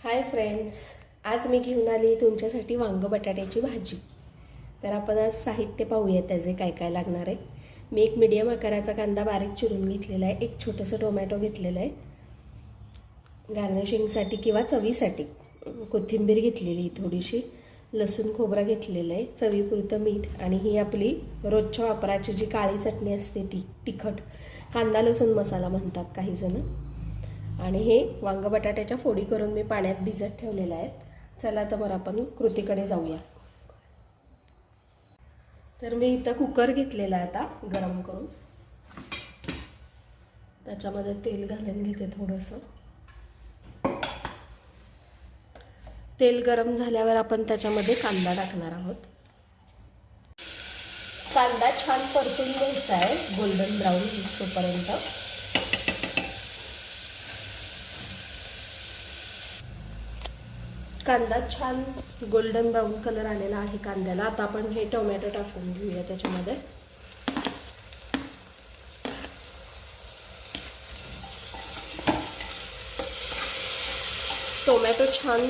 Hi friends, आज मी घेऊन आली तुमच्यासाठी वांग बटाट्याची भाजी. तर आपण आज साहित्य पाहूया त्याचे काय काय लागणार आहे. मी एक मीडियम आकाराचा कांदा बारीक चिरून घेतलेला आहे. एक छोटंसं टोमॅटो घेतलेलं आहे गार्निशिंगसाठी किंवा चवीसाठी. कोथिंबीर घेतलेली थोडीशी, लसूण खोबरा घेतलेलं आहे, चवीपुरतं मीठ आणि ही आपली रोजच्या वापराची जी काळी चटणी असते ती तिखट, कांदा लसूण मसाला म्हणतात काही जण. आणि हे वांग बटाट्याच्या फोडी करून मी पाण्यात भिजत ठेवलेल्या आहेत. चला तर मग आपण कृतीकडे जाऊया. तर मी इथं कुकर घेतलेला आहे आता गरम करून. त्याच्यामध्ये तेल घालून घेते थोडंसं. तेल गरम झाल्यावर आपण त्याच्यामध्ये कांदा टाकणार आहोत. कांदा छान परतून घ्यायचा आहे गोल्डन ब्राऊन होईपर्यंत. कांदा छान गोल्डन ब्राऊन कलर आलेला आहे कांद्याला. आता आपण हे टोमॅटो टाकून घेऊया त्याच्यामध्ये. टोमॅटो छान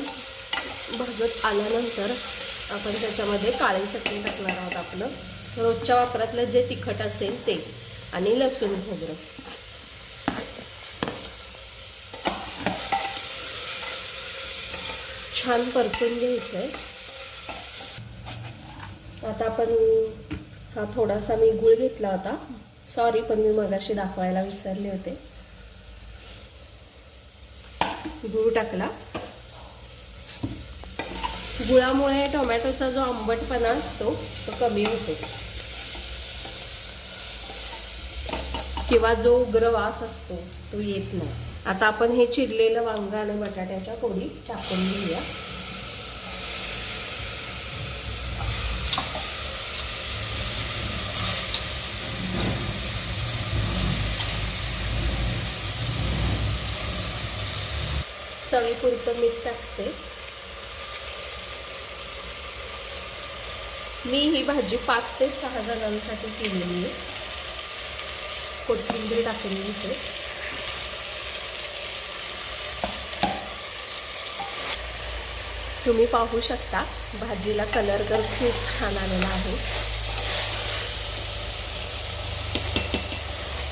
भाजत आल्यानंतर आपण त्याच्यामध्ये काळी चटणी टाकणार आहोत. आपलं रोजच्या वापरातलं जे तिखट असेल ते आणि लसूण खोबरं. छान परतून घ्यायचं आहे. आता आपण हा थोडासा मी गूळ घेतला होता, सॉरी पण मी मगाशी दाखवायला विसरले होते. गूळ टाकला. गुळामुळे टोमॅटोचा जो आंबटपणा असतो तो कमी होतो किंवा जो उग्र वास असतो तो येत नाही. आता आपण हे चिरलेलं वांग आणि बटाट्याच्या फोडी टाकून घेऊया. चवीपुरतं मीठ टाकते. मी ही भाजी 5 ते 6 जणांसाठी केलेली आहे. कोथिंबीर टाकून घेते. तुम्ही पाहू शकता भाजीला कलर तर खूप छान आलेला आहे.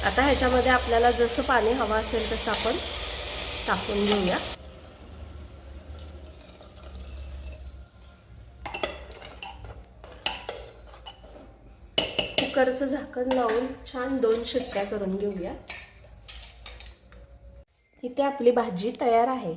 आता ह्याच्यामध्ये आपल्याला जसं पाणी हवं असेल तसं आपण टाकून घेऊया. कुकरचं झाकण लावून छान 2 शिट्ट्या करून घेऊया. इथे आपली भाजी तयार आहे.